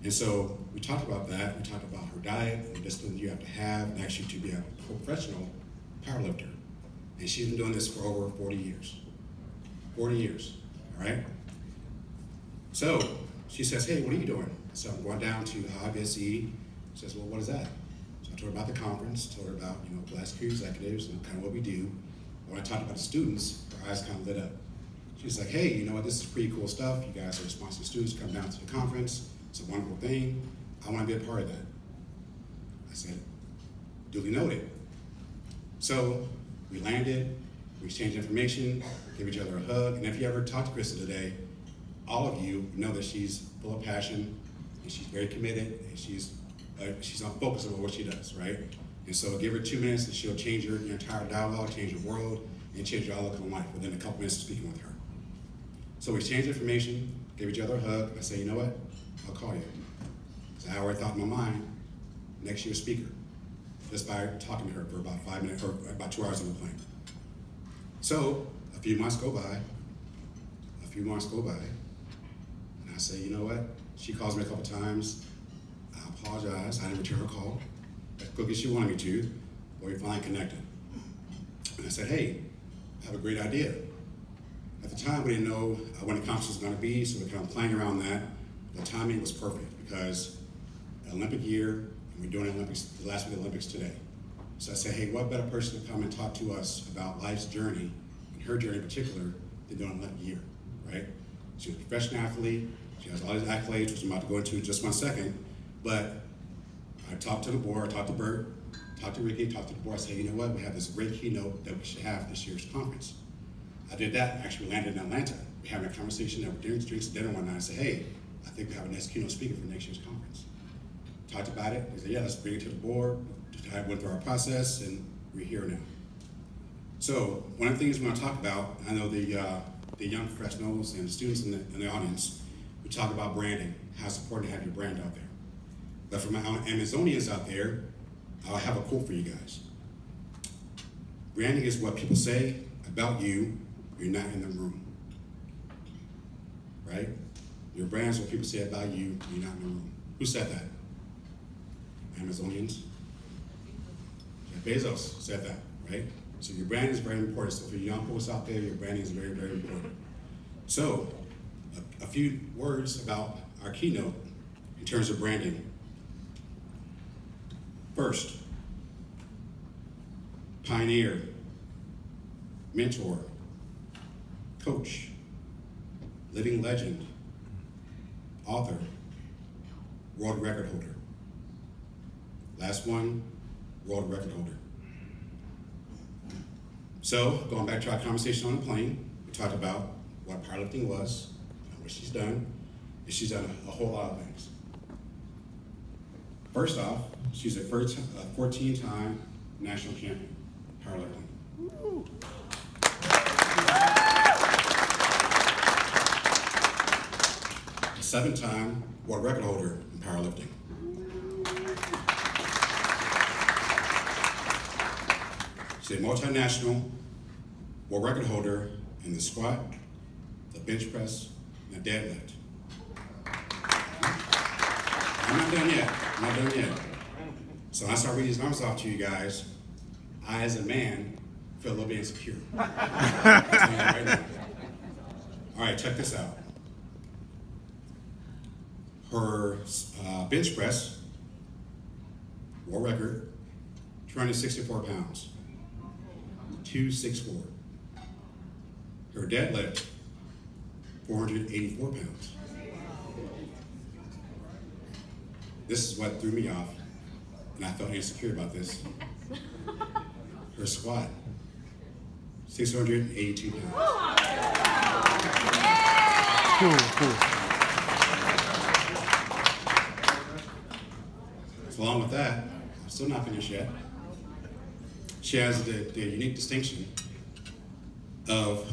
And so we talked about that. We talked about her diet and the discipline you have to have and actually to be a professional powerlifter. And she's been doing this for over 40 years. 40 years, all right? So she says, hey, what are you doing? So I'm going down to IOBSE. She says, well, what is that? So I told her about the conference, told her about, Black Security Executives and kind of what we do. When I talked about the students, her eyes kind of lit up. She's like, hey, you know what, this is pretty cool stuff. You guys are sponsoring students to come down to the conference. It's a wonderful thing. I want to be a part of that. I said, duly noted. So we landed, we exchanged information, gave each other a hug, and if you ever talk to Krista today, all of you know that she's full of passion, and she's very committed, and she's on focus about what she does, right? And so give her 2 minutes, and she'll change your entire dialogue, change your world, and change your outlook on life within a couple minutes of speaking with her. So we exchanged information, gave each other a hug, and I said, you know what? I'll call you. So I already thought in my mind, next year's speaker, just by talking to her for about 5 minutes, or about 2 hours on the plane. So a few months go by, and I say, you know what? She calls me a couple times. I apologize, I didn't return her call as quick as she wanted me to, but we finally connected. And I said, hey, I have a great idea. At the time, we didn't know when the conference was going to be, so we were kind of playing around that. The timing was perfect because Olympic year, and we're doing Olympics, the last week of the Olympics today. So I said, hey, what better person to come and talk to us about life's journey, and her journey in particular, than doing an Olympic year, right? She was a professional athlete. She has all these accolades, which I'm about to go into in just 1 second. But I talked to the board, I talked to Bert, talked to Ricky, talked to the board. I said, you know what? We have this great keynote that we should have this year's conference. I did that, actually landed in Atlanta. We had a conversation that we're doing drinks and dinner one night. I said, hey, I think we have a next keynote speaker for next year's conference. Talked about it. They said, yeah, let's bring it to the board. I went through our process, and we're here now. So one of the things we want to talk about, I know the young professionals and the students in the audience, we talk about branding, how it's important to have your brand out there. But for my Amazonians out there, I have a quote for you guys. Branding is what people say about you, you're not in the room. Right? Your brand is what people say about you, you're not in the room. Who said that? Amazonians? Jeff Bezos said that, right? So your brand is very important. So for young folks out there, your branding is very, very important. So a few words about our keynote in terms of branding. First, pioneer, mentor, coach, living legend, author, world record holder. Last one, world record holder. So, going back to our conversation on the plane, we talked about what powerlifting was, and what she's done, and she's done a whole lot of things. First off, she's a 14-time national champion, powerlifting. Woo. A 7-time world record holder in powerlifting. She's a multinational world record holder in the squat, the bench press, and the deadlift. I'm not done yet. So when I start reading these numbers off to you guys, I, as a man, feel a little bit insecure. I'll tell you that right now. All right, check this out. Her bench press, world record, 264 pounds, 264. Her deadlift, 484 pounds. This is what threw me off, and I felt insecure about this. Her squat, 682 pounds. Cool. So along with that, I'm still not finished yet. She has the unique distinction of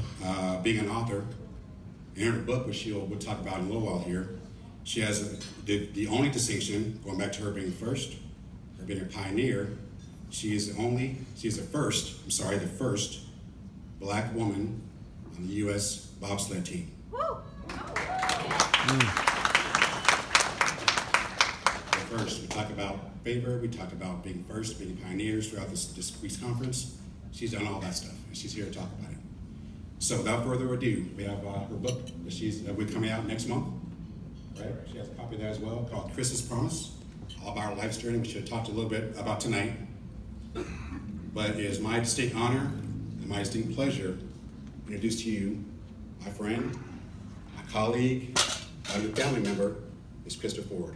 being an author. In her book, which we'll talk about in a little while here, she has the only distinction, going back to her being first, her being a pioneer. She is the first Black woman on the U.S. bobsled team. Woo. first. We talk about favor, we talk about being first, being pioneers throughout this week's conference. She's done all that stuff, and she's here to talk about it. So without further ado, we have her book that we're coming out next month. Right? She has a copy of that as well, called Chris's Promise, all about our life's journey, which she'll talk a little bit about tonight. But it is my distinct honor and my distinct pleasure to introduce to you my friend, my colleague, my new family member, Ms. Krista Ford.